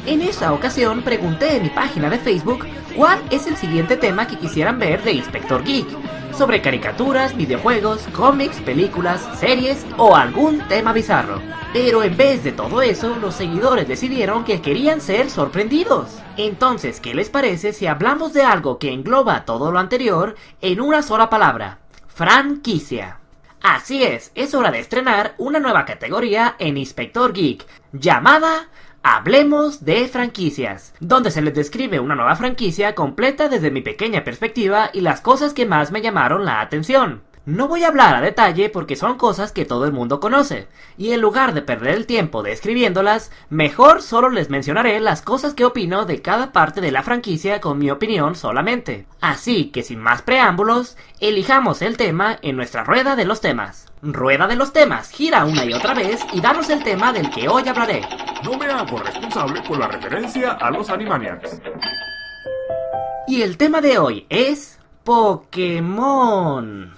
En esa ocasión pregunté en mi página de Facebook cuál es el siguiente tema que quisieran ver de Inspector Geek, sobre caricaturas, videojuegos, cómics, películas, series o algún tema bizarro. Pero en vez de todo eso, los seguidores decidieron que querían ser sorprendidos. Entonces, ¿qué les parece si hablamos de algo que engloba todo lo anterior en una sola palabra? Franquicia. Así es hora de estrenar una nueva categoría en Inspector Geek, llamada Hablemos de franquicias, donde se les describe una nueva franquicia completa desde mi pequeña perspectiva y las cosas que más me llamaron la atención. No voy a hablar a detalle porque son cosas que todo el mundo conoce, y en lugar de perder el tiempo describiéndolas, mejor solo les mencionaré las cosas que opino de cada parte de la franquicia con mi opinión solamente. Así que sin más preámbulos, elijamos el tema en nuestra rueda de los temas. Rueda de los temas, gira una y otra vez y danos el tema del que hoy hablaré. No me hago responsable por la referencia a los Animaniacs. Y el tema de hoy es Pokémon.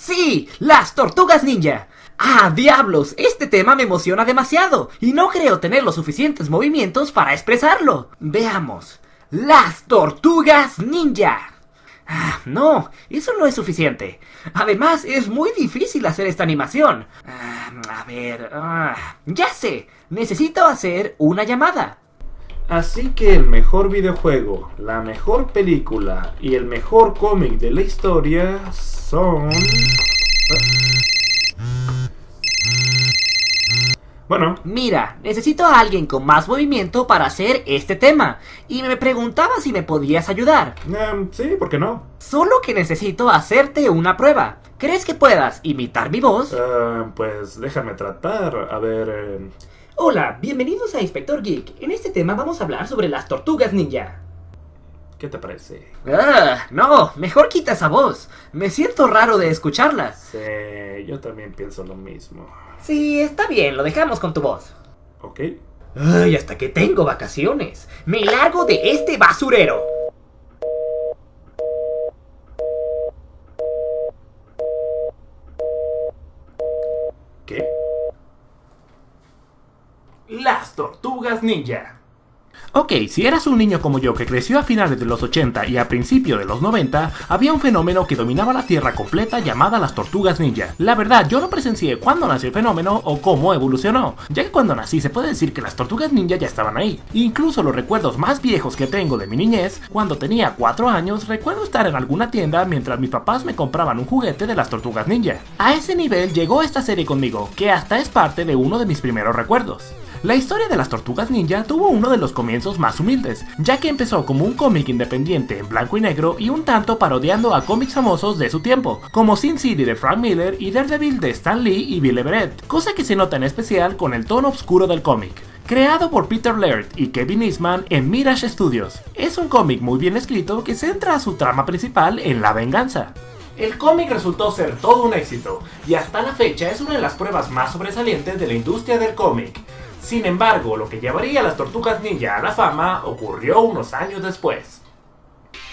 ¡Sí! ¡Las Tortugas Ninja! ¡Ah, diablos! Este tema me emociona demasiado y no creo tener los suficientes movimientos para expresarlo. Veamos. ¡Las Tortugas Ninja! No, eso no es suficiente. Además, es muy difícil hacer esta animación. Ya sé, necesito hacer una llamada. Así que el mejor videojuego, la mejor película y el mejor cómic de la historia son... Bueno, mira, necesito a alguien con más movimiento para hacer este tema. Y me preguntaba si me podías ayudar. Sí, ¿por qué no? Solo que necesito hacerte una prueba. ¿Crees que puedas imitar mi voz? Pues déjame tratar, a ver... Hola, bienvenidos a Inspector Geek. En este tema vamos a hablar sobre las Tortugas Ninja. ¿Qué te parece? No, mejor quita esa voz. Me siento raro de escucharla. Sí, yo también pienso lo mismo. Sí, está bien, lo dejamos con tu voz. Ok. Ay, hasta que tengo vacaciones. Me largo de este basurero. ¿Qué? Las Tortugas Ninja. Ok, si eras un niño como yo que creció a finales de los 80 y a principios de los 90, había un fenómeno que dominaba la Tierra completa llamada las Tortugas Ninja. La verdad, yo no presencié cuándo nació el fenómeno o cómo evolucionó, ya que cuando nací se puede decir que las Tortugas Ninja ya estaban ahí. Incluso los recuerdos más viejos que tengo de mi niñez, cuando tenía 4 años, recuerdo estar en alguna tienda mientras mis papás me compraban un juguete de las Tortugas Ninja. A ese nivel llegó esta serie conmigo, que hasta es parte de uno de mis primeros recuerdos. La historia de las Tortugas Ninja tuvo uno de los comienzos más humildes, ya que empezó como un cómic independiente en blanco y negro y un tanto parodiando a cómics famosos de su tiempo, como Sin City de Frank Miller y Daredevil de Stan Lee y Bill Everett, cosa que se nota en especial con el tono oscuro del cómic. Creado por Peter Laird y Kevin Eastman en Mirage Studios, es un cómic muy bien escrito que centra su trama principal en la venganza. El cómic resultó ser todo un éxito, y hasta la fecha es una de las pruebas más sobresalientes de la industria del cómic. Sin embargo, lo que llevaría a las Tortugas Ninja a la fama ocurrió unos años después.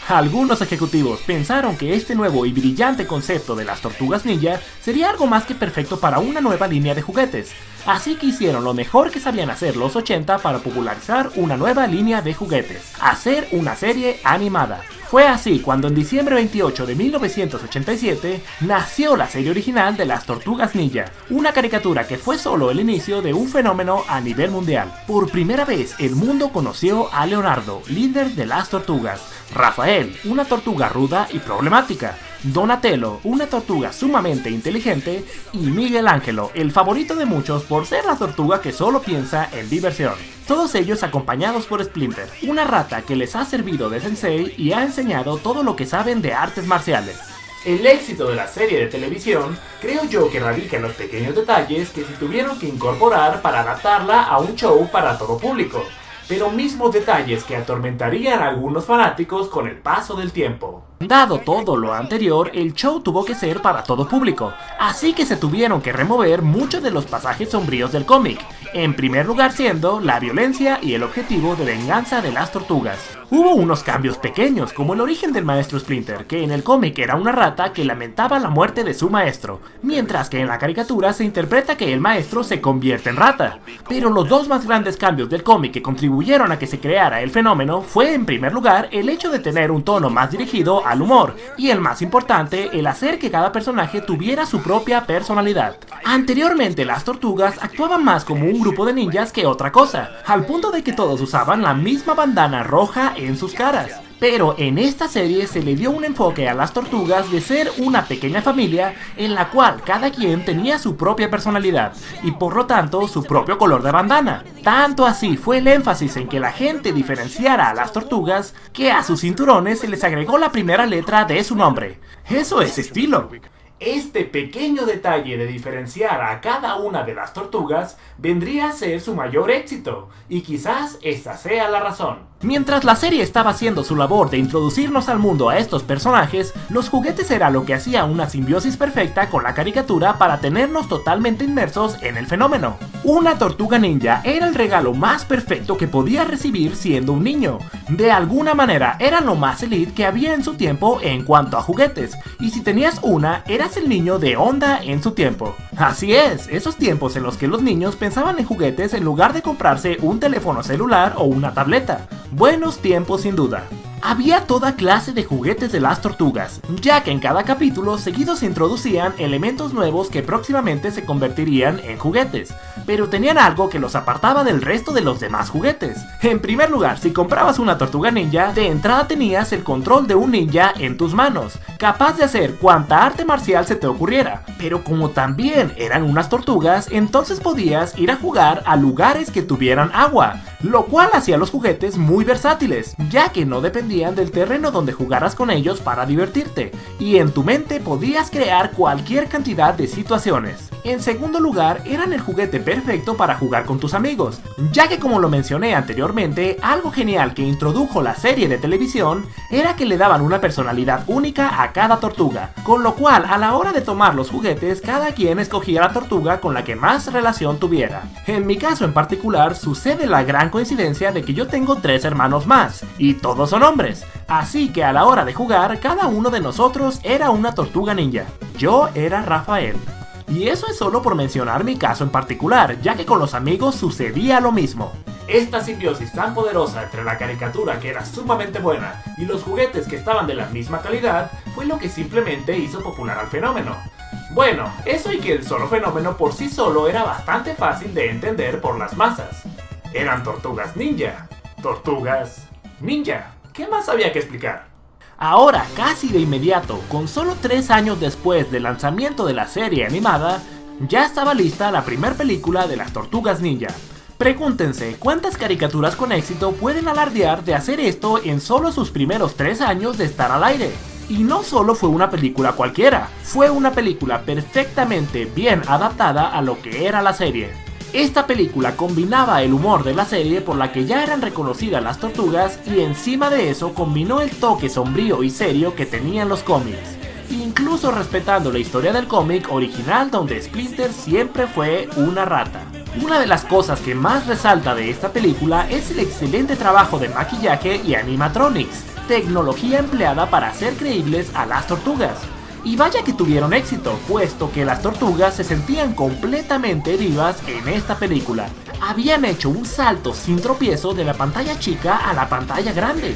Algunos ejecutivos pensaron que este nuevo y brillante concepto de las Tortugas Ninja sería algo más que perfecto para una nueva línea de juguetes, así que hicieron lo mejor que sabían hacer los 80 para popularizar una nueva línea de juguetes: hacer una serie animada. Fue así cuando en diciembre 28 de 1987 nació la serie original de las Tortugas Ninja, una caricatura que fue solo el inicio de un fenómeno a nivel mundial. Por primera vez el mundo conoció a Leonardo, líder de las tortugas, Rafael, una tortuga ruda y problemática, Donatello, una tortuga sumamente inteligente, y Miguel Ángelo, el favorito de muchos por ser la tortuga que solo piensa en diversión. Todos ellos acompañados por Splinter, una rata que les ha servido de sensei y ha enseñado todo lo que saben de artes marciales. El éxito de la serie de televisión creo yo que radica en los pequeños detalles que se tuvieron que incorporar para adaptarla a un show para todo público, pero mismos detalles que atormentarían a algunos fanáticos con el paso del tiempo. Dado todo lo anterior, el show tuvo que ser para todo público, así que se tuvieron que remover muchos de los pasajes sombríos del cómic, en primer lugar siendo la violencia y el objetivo de venganza de las tortugas. Hubo unos cambios pequeños, como el origen del maestro Splinter, que en el cómic era una rata que lamentaba la muerte de su maestro, mientras que en la caricatura se interpreta que el maestro se convierte en rata. Pero los dos más grandes cambios del cómic que contribuyeron a que se creara el fenómeno fue en primer lugar el hecho de tener un tono más dirigido al humor, y el más importante, el hacer que cada personaje tuviera su propia personalidad. Anteriormente las tortugas actuaban más como un grupo de ninjas que otra cosa, al punto de que todos usaban la misma bandana roja en sus caras. Pero en esta serie se le dio un enfoque a las tortugas de ser una pequeña familia en la cual cada quien tenía su propia personalidad y por lo tanto su propio color de bandana. Tanto así fue el énfasis en que la gente diferenciara a las tortugas que a sus cinturones se les agregó la primera letra de su nombre. Eso es estilo. Este pequeño detalle de diferenciar a cada una de las tortugas vendría a ser su mayor éxito, y quizás esta sea la razón. Mientras la serie estaba haciendo su labor de introducirnos al mundo a estos personajes, los juguetes era lo que hacía una simbiosis perfecta con la caricatura para tenernos totalmente inmersos en el fenómeno. Una tortuga ninja era el regalo más perfecto que podías recibir siendo un niño. De alguna manera era lo más elite que había en su tiempo en cuanto a juguetes, y si tenías una, eras el niño de onda en su tiempo. Así es, esos tiempos en los que los niños pensaban en juguetes en lugar de comprarse un teléfono celular o una tableta. Buenos tiempos sin duda. Había toda clase de juguetes de las tortugas, ya que en cada capítulo seguidos se introducían elementos nuevos que próximamente se convertirían en juguetes, pero tenían algo que los apartaba del resto de los demás juguetes. En primer lugar, si comprabas una tortuga ninja, de entrada tenías el control de un ninja en tus manos, capaz de hacer cuanta arte marcial se te ocurriera, pero como también eran unas tortugas, entonces podías ir a jugar a lugares que tuvieran agua, lo cual hacía los juguetes muy versátiles, ya que no dependían del terreno donde jugaras con ellos para divertirte, y en tu mente podías crear cualquier cantidad de situaciones. En segundo lugar, eran el juguete perfecto para jugar con tus amigos, ya que como lo mencioné anteriormente, algo genial que introdujo la serie de televisión era que le daban una personalidad única a cada tortuga, con lo cual a la hora de tomar los juguetes, cada quien escogía la tortuga con la que más relación tuviera. En mi caso en particular, sucede la gran coincidencia de que yo tengo 3 hermanos más, y todos son hombres, así que a la hora de jugar, cada uno de nosotros era una tortuga ninja. Yo era Rafael. Y eso es solo por mencionar mi caso en particular, ya que con los amigos sucedía lo mismo. Esta simbiosis tan poderosa entre la caricatura, que era sumamente buena, y los juguetes que estaban de la misma calidad, fue lo que simplemente hizo popular al fenómeno. Bueno, eso y que el solo fenómeno por sí solo era bastante fácil de entender por las masas. Eran tortugas ninja. Tortugas ninja. ¿Qué más había que explicar? Ahora, casi de inmediato, con solo 3 años después del lanzamiento de la serie animada, ya estaba lista la primera película de las Tortugas Ninja. Pregúntense, ¿cuántas caricaturas con éxito pueden alardear de hacer esto en solo sus primeros 3 años de estar al aire? Y no solo fue una película cualquiera, fue una película perfectamente bien adaptada a lo que era la serie. Esta película combinaba el humor de la serie por la que ya eran reconocidas las tortugas y encima de eso combinó el toque sombrío y serio que tenían los cómics, incluso respetando la historia del cómic original donde Splinter siempre fue una rata. Una de las cosas que más resalta de esta película es el excelente trabajo de maquillaje y animatronics, tecnología empleada para hacer creíbles a las tortugas. Y vaya que tuvieron éxito, puesto que las tortugas se sentían completamente vivas en esta película. Habían hecho un salto sin tropiezo de la pantalla chica a la pantalla grande.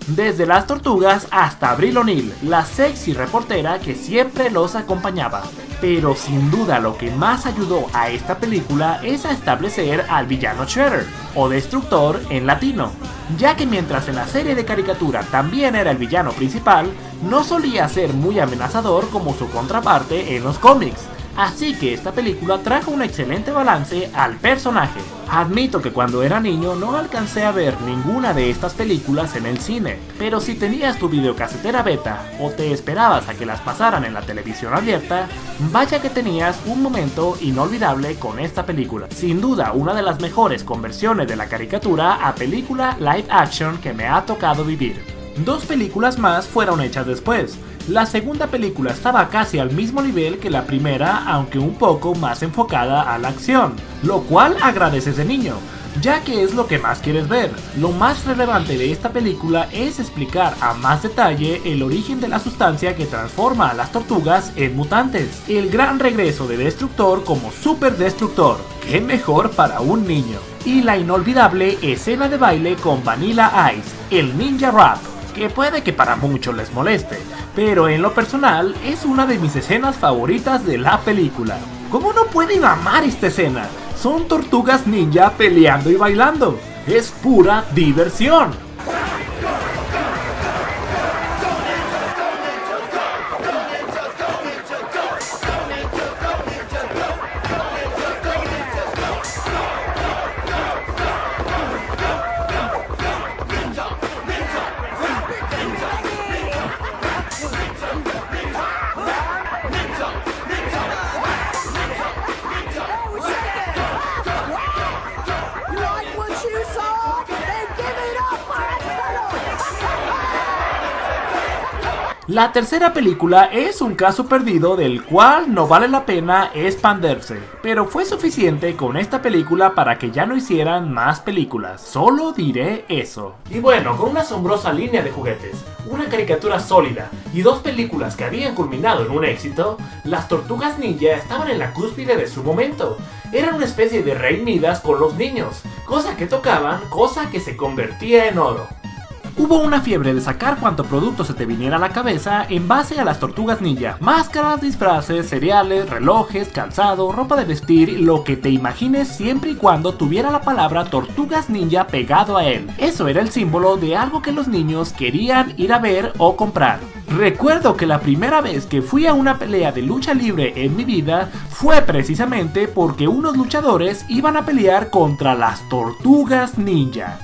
Desde las tortugas hasta Avril O'Neil, la sexy reportera que siempre los acompañaba. Pero sin duda lo que más ayudó a esta película es a establecer al villano Shredder, o Destructor en latino, ya que mientras en la serie de caricatura también era el villano principal, no solía ser muy amenazador como su contraparte en los cómics. Así que esta película trajo un excelente balance al personaje. Admito que cuando era niño no alcancé a ver ninguna de estas películas en el cine, pero si tenías tu videocasetera beta o te esperabas a que las pasaran en la televisión abierta, vaya que tenías un momento inolvidable con esta película. Sin duda una de las mejores conversiones de la caricatura a película live action que me ha tocado vivir. 2 películas más fueron hechas después. La segunda película estaba casi al mismo nivel que la primera, aunque un poco más enfocada a la acción, lo cual agradeces de niño, ya que es lo que más quieres ver. Lo más relevante de esta película es explicar a más detalle el origen de la sustancia que transforma a las tortugas en mutantes, el gran regreso de Destructor como Super Destructor, qué mejor para un niño, y la inolvidable escena de baile con Vanilla Ice, el Ninja Rap, que puede que para muchos les moleste, pero en lo personal es una de mis escenas favoritas de la película. ¿Cómo no pueden amar esta escena? Son tortugas ninja peleando y bailando. Es pura diversión. La tercera película es un caso perdido del cual no vale la pena expandirse, pero fue suficiente con esta película para que ya no hicieran más películas, solo diré eso. Y bueno, con una asombrosa línea de juguetes, una caricatura sólida y 2 películas que habían culminado en un éxito, las Tortugas Ninja estaban en la cúspide de su momento. Eran una especie de Rey Midas con los niños, cosa que tocaban, cosa que se convertía en oro. Hubo una fiebre de sacar cuanto producto se te viniera a la cabeza en base a las Tortugas Ninja. Máscaras, disfraces, cereales, relojes, calzado, ropa de vestir, lo que te imagines siempre y cuando tuviera la palabra Tortugas Ninja pegado a él. Eso era el símbolo de algo que los niños querían ir a ver o comprar. Recuerdo que la primera vez que fui a una pelea de lucha libre en mi vida fue precisamente porque unos luchadores iban a pelear contra las Tortugas Ninja.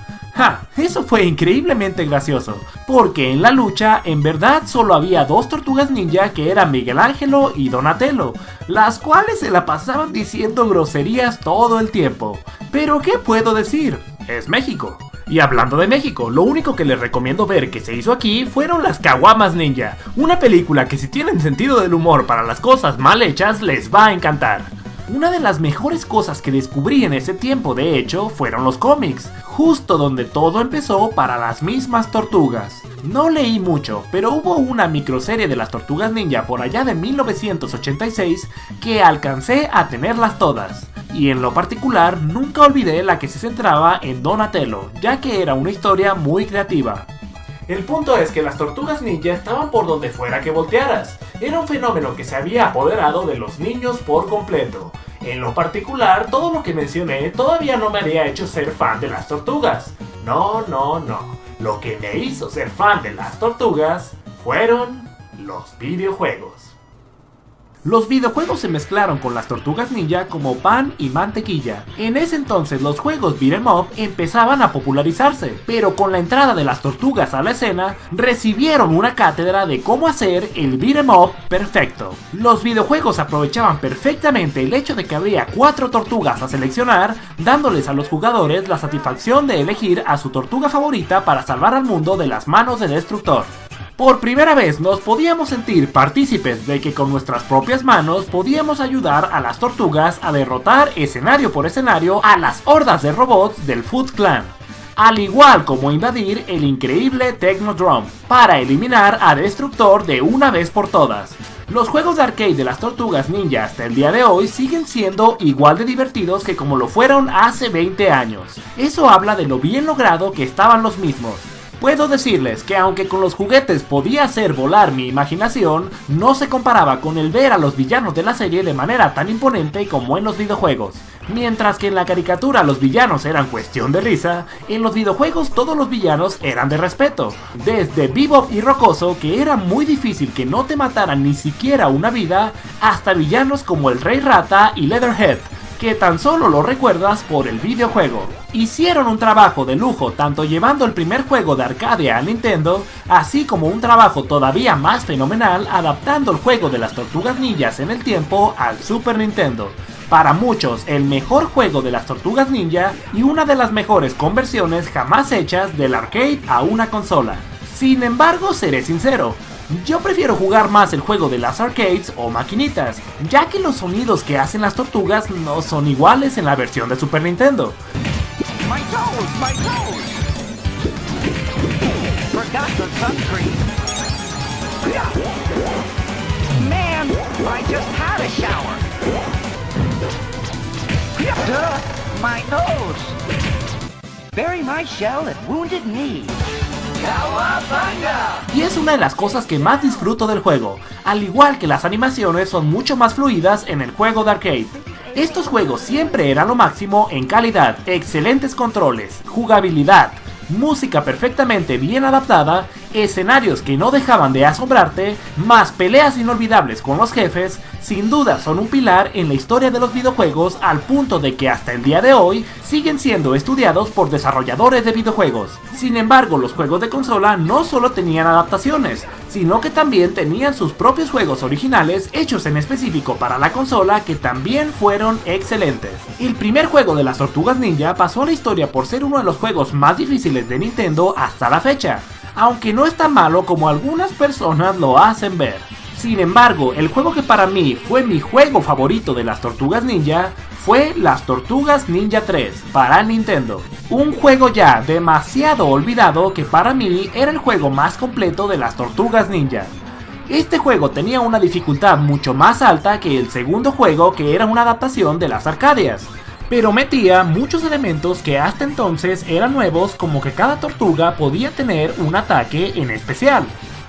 Eso fue increíblemente gracioso, porque en la lucha en verdad solo había 2 tortugas ninja que eran Miguel Ángelo y Donatello, las cuales se la pasaban diciendo groserías todo el tiempo. Pero ¿qué puedo decir? Es México. Y hablando de México, lo único que les recomiendo ver que se hizo aquí fueron las Caguamas Ninja, una película que si tienen sentido del humor para las cosas mal hechas les va a encantar. Una de las mejores cosas que descubrí en ese tiempo, de hecho, fueron los cómics, justo donde todo empezó para las mismas tortugas. No leí mucho, pero hubo una microserie de las Tortugas Ninja por allá de 1986 que alcancé a tenerlas todas. Y en lo particular, nunca olvidé la que se centraba en Donatello, ya que era una historia muy creativa. El punto es que las Tortugas Ninja estaban por donde fuera que voltearas. Era un fenómeno que se había apoderado de los niños por completo. En lo particular, todo lo que mencioné todavía no me había hecho ser fan de las tortugas. No. Lo que me hizo ser fan de las tortugas fueron los videojuegos. Los videojuegos se mezclaron con las Tortugas Ninja como pan y mantequilla. En ese entonces los juegos beat'em up empezaban a popularizarse, pero con la entrada de las tortugas a la escena, recibieron una cátedra de cómo hacer el beat'em up perfecto. Los videojuegos aprovechaban perfectamente el hecho de que habría 4 tortugas a seleccionar, dándoles a los jugadores la satisfacción de elegir a su tortuga favorita para salvar al mundo de las manos de Destructor. Por primera vez nos podíamos sentir partícipes de que con nuestras propias manos podíamos ayudar a las tortugas a derrotar escenario por escenario a las hordas de robots del Foot Clan, al igual como invadir el increíble Technodrome para eliminar a Destructor de una vez por todas. Los juegos de arcade de las Tortugas Ninja hasta el día de hoy siguen siendo igual de divertidos que como lo fueron hace 20 años. Eso habla de lo bien logrado que estaban los mismos. Puedo decirles que aunque con los juguetes podía hacer volar mi imaginación, no se comparaba con el ver a los villanos de la serie de manera tan imponente como en los videojuegos. Mientras que en la caricatura los villanos eran cuestión de risa, en los videojuegos todos los villanos eran de respeto. Desde Bebop y Rocoso, que era muy difícil que no te mataran ni siquiera una vida, hasta villanos como el Rey Rata y Leatherhead, que tan solo lo recuerdas por el videojuego. Hicieron un trabajo de lujo tanto llevando el primer juego de arcade a Nintendo, así como un trabajo todavía más fenomenal adaptando el juego de las Tortugas Ninjas en el tiempo al Super Nintendo. Para muchos, el mejor juego de las Tortugas Ninja y una de las mejores conversiones jamás hechas del arcade a una consola. Sin embargo, seré sincero, yo prefiero jugar más el juego de las arcades o maquinitas, ya que los sonidos que hacen las tortugas no son iguales en la versión de Super Nintendo. My toes! My toes! Forgot the sunscreen. Man, I just had a shower. Duh, my nose. Bury my shell at Wounded Knee. Cowabunga! Y es una de las cosas que más disfruto del juego, al igual que las animaciones son mucho más fluidas en el juego de arcade. Estos juegos siempre eran lo máximo en calidad, excelentes controles, jugabilidad, música perfectamente bien adaptada, escenarios que no dejaban de asombrarte, más peleas inolvidables con los jefes. Sin duda son un pilar en la historia de los videojuegos, al punto de que hasta el día de hoy siguen siendo estudiados por desarrolladores de videojuegos. Sin embargo, los juegos de consola no solo tenían adaptaciones, sino que también tenían sus propios juegos originales hechos en específico para la consola, que también fueron excelentes. El primer juego de las Tortugas Ninja pasó a la historia por ser uno de los juegos más difíciles de Nintendo hasta la fecha, aunque no es tan malo como algunas personas lo hacen ver. Sin embargo, el juego que para mí fue mi juego favorito de las Tortugas Ninja fue Las Tortugas Ninja 3 para Nintendo. Un juego ya demasiado olvidado que para mí era el juego más completo de las Tortugas Ninja. Este juego tenía una dificultad mucho más alta que el segundo juego, que era una adaptación de las Arcadias, pero metía muchos elementos que hasta entonces eran nuevos, como que cada tortuga podía tener un ataque en especial.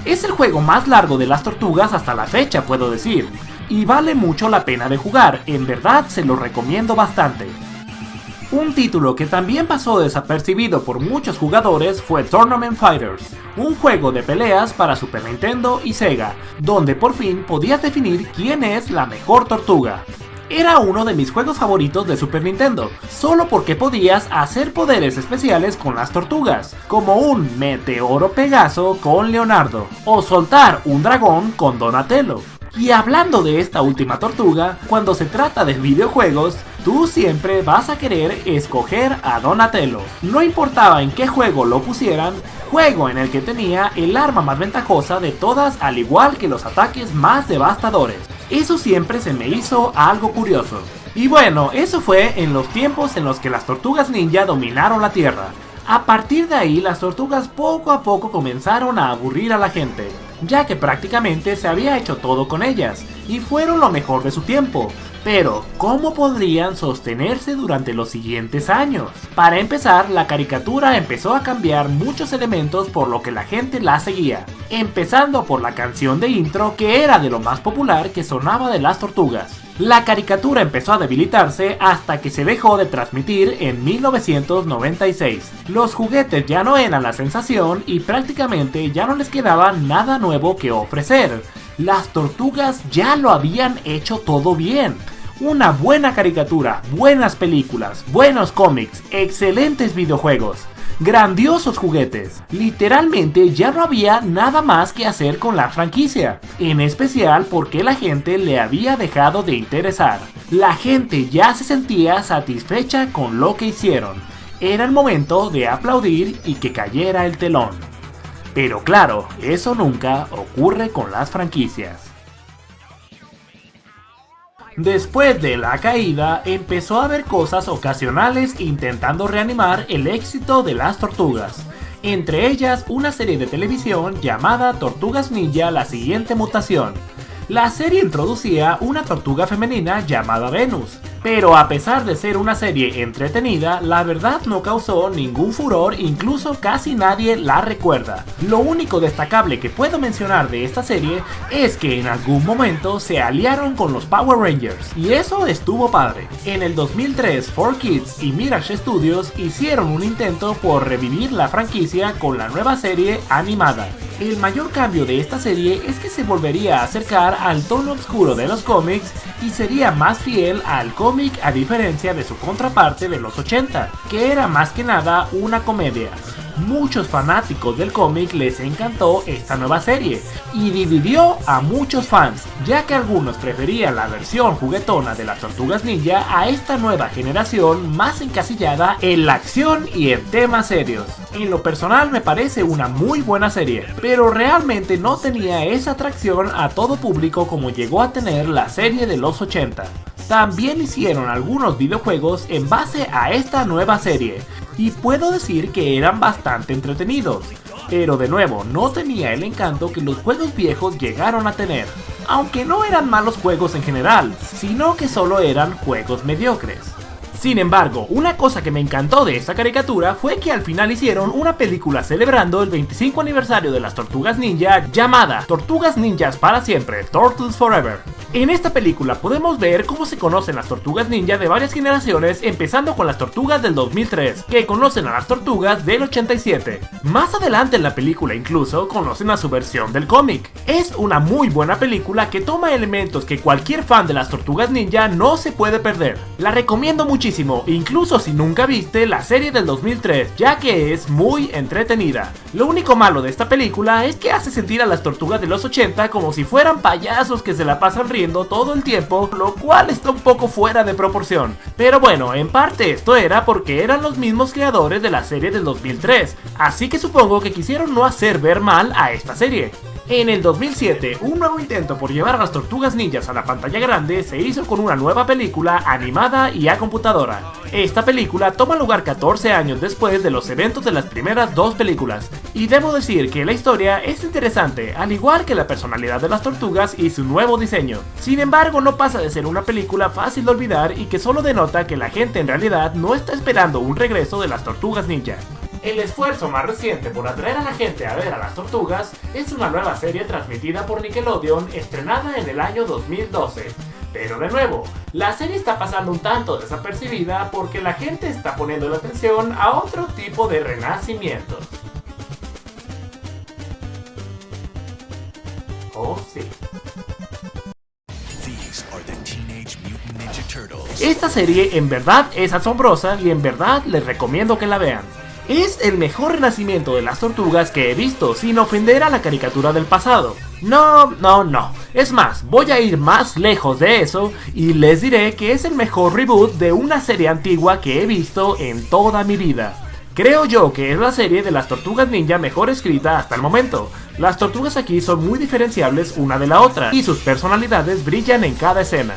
Es el juego más largo de las tortugas hasta la fecha, puedo decir, y vale mucho la pena de jugar, en verdad se lo recomiendo bastante. Un título que también pasó desapercibido por muchos jugadores fue Tournament Fighters, un juego de peleas para Super Nintendo y Sega, donde por fin podías definir quién es la mejor tortuga. Era uno de mis juegos favoritos de Super Nintendo, solo porque podías hacer poderes especiales con las tortugas, como un Meteoro Pegaso con Leonardo, o soltar un dragón con Donatello. Y hablando de esta última tortuga, cuando se trata de videojuegos, tú siempre vas a querer escoger a Donatello. No importaba en qué juego lo pusieran, juego en el que tenía el arma más ventajosa de todas, al igual que los ataques más devastadores. Eso siempre se me hizo algo curioso. Y bueno, eso fue en los tiempos en los que las Tortugas Ninja dominaron la Tierra. A partir de ahí, las tortugas poco a poco comenzaron a aburrir a la gente, ya que prácticamente se había hecho todo con ellas, y fueron lo mejor de su tiempo. Pero, ¿cómo podrían sostenerse durante los siguientes años? Para empezar, la caricatura empezó a cambiar muchos elementos, por lo que la gente la seguía, empezando por la canción de intro, que era de lo más popular que sonaba de las tortugas. La caricatura empezó a debilitarse hasta que se dejó de transmitir en 1996. Los juguetes ya no eran la sensación y prácticamente ya no les quedaba nada nuevo que ofrecer. Las tortugas ya lo habían hecho todo bien. Una buena caricatura, buenas películas, buenos cómics, excelentes videojuegos, grandiosos juguetes. Literalmente ya no había nada más que hacer con la franquicia, en especial porque la gente le había dejado de interesar. La gente ya se sentía satisfecha con lo que hicieron. Era el momento de aplaudir y que cayera el telón. Pero claro, eso nunca ocurre con las franquicias. Después de la caída, empezó a haber cosas ocasionales intentando reanimar el éxito de las tortugas. Entre ellas, una serie de televisión llamada Tortugas Ninja: La Siguiente Mutación. La serie introducía una tortuga femenina llamada Venus, pero a pesar de ser una serie entretenida, la verdad no causó ningún furor, incluso casi nadie la recuerda. Lo único destacable que puedo mencionar de esta serie es que en algún momento se aliaron con los Power Rangers, y eso estuvo padre. En el 2003, 4Kids y Mirage Studios hicieron un intento por revivir la franquicia con la nueva serie animada. El mayor cambio de esta serie es que se volvería a acercar al tono oscuro de los cómics y sería más fiel al cómic, a diferencia de su contraparte de los 80, que era más que nada una comedia. Muchos fanáticos del cómic les encantó esta nueva serie y dividió a muchos fans, ya que algunos preferían la versión juguetona de las Tortugas Ninja a esta nueva generación más encasillada en la acción y en temas serios. En lo personal me parece una muy buena serie, pero realmente no tenía esa atracción a todo público como llegó a tener la serie de los 80. También hicieron algunos videojuegos en base a esta nueva serie, y puedo decir que eran bastante entretenidos, pero de nuevo no tenía el encanto que los juegos viejos llegaron a tener, aunque no eran malos juegos en general, sino que solo eran juegos mediocres. Sin embargo, una cosa que me encantó de esta caricatura fue que al final hicieron una película celebrando el 25 aniversario de las Tortugas Ninja llamada Tortugas Ninjas para siempre, Turtles Forever. En esta película podemos ver cómo se conocen las Tortugas Ninja de varias generaciones, empezando con las Tortugas del 2003, que conocen a las Tortugas del 87. Más adelante en la película incluso conocen a su versión del cómic. Es una muy buena película que toma elementos que cualquier fan de las Tortugas Ninja no se puede perder. La recomiendo muchísimo, incluso si nunca viste la serie del 2003, ya que es muy entretenida. Lo único malo de esta película es que hace sentir a las Tortugas de los 80 como si fueran payasos que se la pasan riendo todo el tiempo, lo cual está un poco fuera de proporción. Pero bueno, en parte esto era porque eran los mismos creadores de la serie del 2003, así que supongo que quisieron no hacer ver mal a esta serie. En el 2007, un nuevo intento por llevar a las Tortugas Ninjas a la pantalla grande se hizo con una nueva película animada y a computadora. Esta película toma lugar 14 años después de los eventos de las primeras dos películas, y debo decir que la historia es interesante, al igual que la personalidad de las tortugas y su nuevo diseño. Sin embargo, no pasa de ser una película fácil de olvidar y que solo denota que la gente en realidad no está esperando un regreso de las Tortugas Ninja. El esfuerzo más reciente por atraer a la gente a ver a las tortugas es una nueva serie transmitida por Nickelodeon estrenada en el año 2012. Pero de nuevo, la serie está pasando un tanto desapercibida porque la gente está poniendo la atención a otro tipo de renacimientos. Oh sí. Esta serie en verdad es asombrosa y en verdad les recomiendo que la vean. Es el mejor renacimiento de las tortugas que he visto, sin ofender a la caricatura del pasado. No. Es más, voy a ir más lejos de eso y les diré que es el mejor reboot de una serie antigua que he visto en toda mi vida. Creo yo que es la serie de las Tortugas Ninja mejor escrita hasta el momento. Las tortugas aquí son muy diferenciables una de la otra y sus personalidades brillan en cada escena.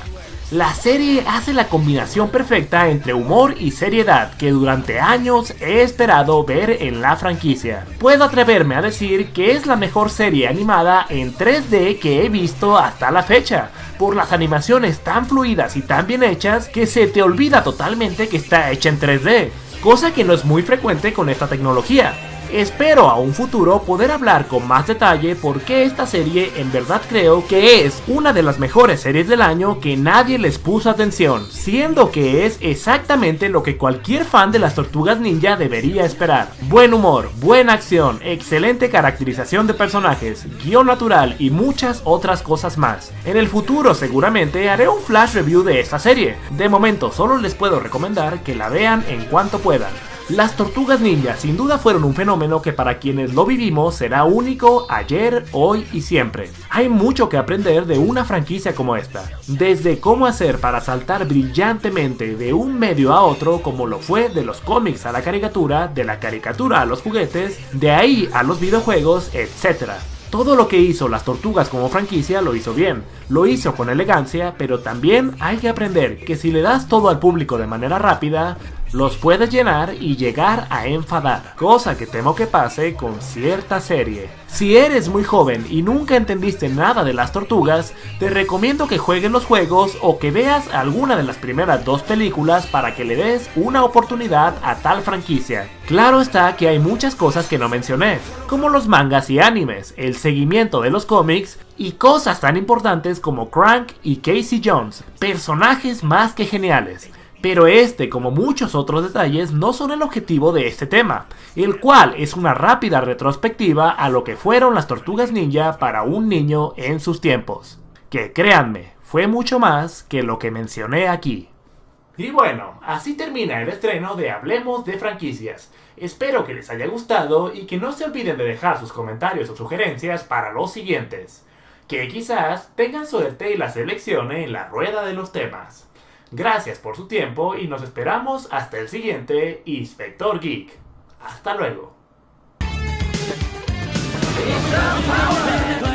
La serie hace la combinación perfecta entre humor y seriedad que durante años he esperado ver en la franquicia. Puedo atreverme a decir que es la mejor serie animada en 3D que he visto hasta la fecha, por las animaciones tan fluidas y tan bien hechas que se te olvida totalmente que está hecha en 3D, cosa que no es muy frecuente con esta tecnología. Espero a un futuro poder hablar con más detalle por qué esta serie en verdad creo que es una de las mejores series del año que nadie les puso atención, siendo que es exactamente lo que cualquier fan de las Tortugas Ninja debería esperar. Buen humor, buena acción, excelente caracterización de personajes, guión natural y muchas otras cosas más. En el futuro seguramente haré un flash review de esta serie. De momento solo les puedo recomendar que la vean en cuanto puedan. Las Tortugas Ninja sin duda fueron un fenómeno que para quienes lo vivimos será único ayer, hoy y siempre. Hay mucho que aprender de una franquicia como esta, desde cómo hacer para saltar brillantemente de un medio a otro como lo fue de los cómics a la caricatura, de la caricatura a los juguetes, de ahí a los videojuegos, etc. Todo lo que hizo las Tortugas como franquicia lo hizo bien, lo hizo con elegancia, pero también hay que aprender que si le das todo al público de manera rápida, los puedes llenar y llegar a enfadar, cosa que temo que pase con cierta serie. Si eres muy joven y nunca entendiste nada de las tortugas, te recomiendo que juegues los juegos o que veas alguna de las primeras dos películas para que le des una oportunidad a tal franquicia. Claro está que hay muchas cosas que no mencioné, como los mangas y animes, el seguimiento de los cómics y cosas tan importantes como Crank y Casey Jones, personajes más que geniales. Pero este, como muchos otros detalles, no son el objetivo de este tema, el cual es una rápida retrospectiva a lo que fueron las Tortugas Ninja para un niño en sus tiempos. Que créanme, fue mucho más que lo que mencioné aquí. Y bueno, así termina el estreno de Hablemos de Franquicias. Espero que les haya gustado y que no se olviden de dejar sus comentarios o sugerencias para los siguientes. Que quizás tengan suerte y la seleccione en la rueda de los temas. Gracias por su tiempo y nos esperamos hasta el siguiente Inspector Geek. Hasta luego. It's the power